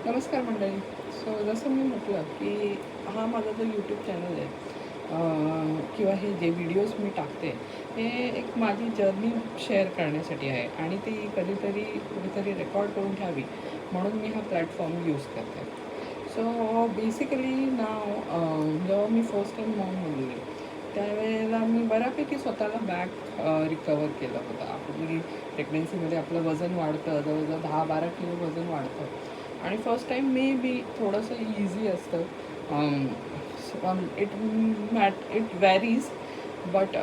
नमस्कार मंडळी. जसं मी म्हटलं की हा माझा जो यूट्यूब चॅनल आहे किंवा हे जे व्हिडिओज मी टाकते हे एक माझी जर्नी शेअर करण्यासाठी आहे आणि ती कधीतरी कुठेतरी रेकॉर्ड करून ठेवावी म्हणून मी हा प्लॅटफॉर्म यूज करते. सो बेसिकली नाव जेव्हा मी फर्स्ट टाईम मॉम बनली त्यावेळेला मी बऱ्यापैकी स्वतःला बॅक रिकवर केलं होतं. आपली प्रेग्नन्सीमध्ये आपलं वजन वाढतं, जवळजवळ 10-12 किलो वजन वाढतं आणि फर्स्ट टाईम मे बी थोडंसं इझी असतं. It varies but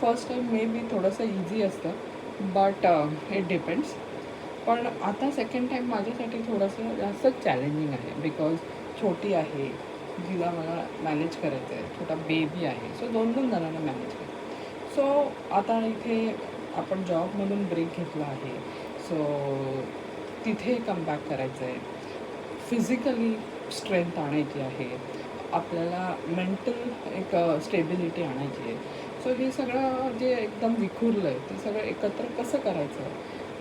first time may be थोडंसं इझी असतं बट इट डिपेंड्स. पण आता सेकंड टाईम माझ्यासाठी थोडंसं जास्तच चॅलेंजिंग आहे बिकॉज छोटी आहे, जिला मला मॅनेज करायचं आहे, छोटा बेबी आहे, सो 2-2 जणांना मॅनेज करायचं. सो आता इथे आपण जॉबमधून ब्रेक घेतला आहे, सो तिथे कमबॅक करायचं आहे, फिजिकली स्ट्रेंथ आणायची आहे, आपल्याला मेंटल एक स्टेबिलिटी आणायची आहे. सो हे सगळं जे एकदम विखुरलं आहे ते सगळं एकत्र कसं करायचं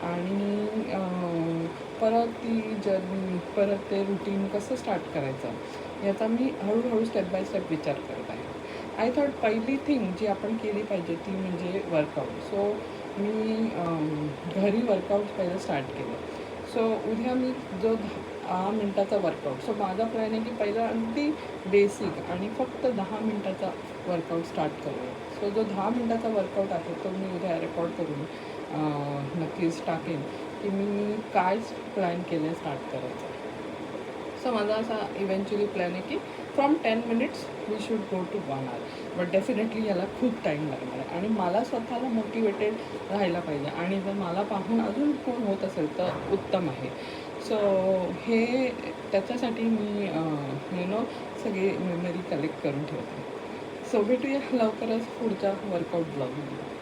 आणि परत ती जर्नी, परत ते रुटीन कसं स्टार्ट करायचं याचा मी हळूहळू स्टेप बाय स्टेप विचार करत आहे. आय थॉट पहिली थिंग जी आपण केली पाहिजे ती म्हणजे वर्कआउट. सो मी घरी वर्कआउट पहिलं स्टार्ट केलं. सो उद्या मी जो 10 मिनटाचा वर्कआउट, सो माझा प्लॅन आहे की पहिला अगदी बेसिक आणि फक्त 10 मिनटाचा वर्कआउट स्टार्ट करूया. सो जो 10 मिनटाचा वर्कआउट आहे तो मी उद्या रेकॉर्ड करून नक्कीच टाकेन की मी काय प्लॅन केलं स्टार्ट करायचं. सो माझा असा इव्हेंच्युअली प्लॅन आहे की from 10 minutes we should go to 1 hour. But definitely याला खूप टाईम लागणार आहे आणि मला स्वतःला मोटिवेटेड राहायला पाहिजे आणि जर मला पाहून अजून कोण होत असेल तर उत्तम आहे. सो हे त्याच्यासाठी मी सगळी मेमरी कलेक्ट करून ठेवते. सो भेटूया लवकरच पुढच्या वर्कआउट ब्लॉगमध्ये.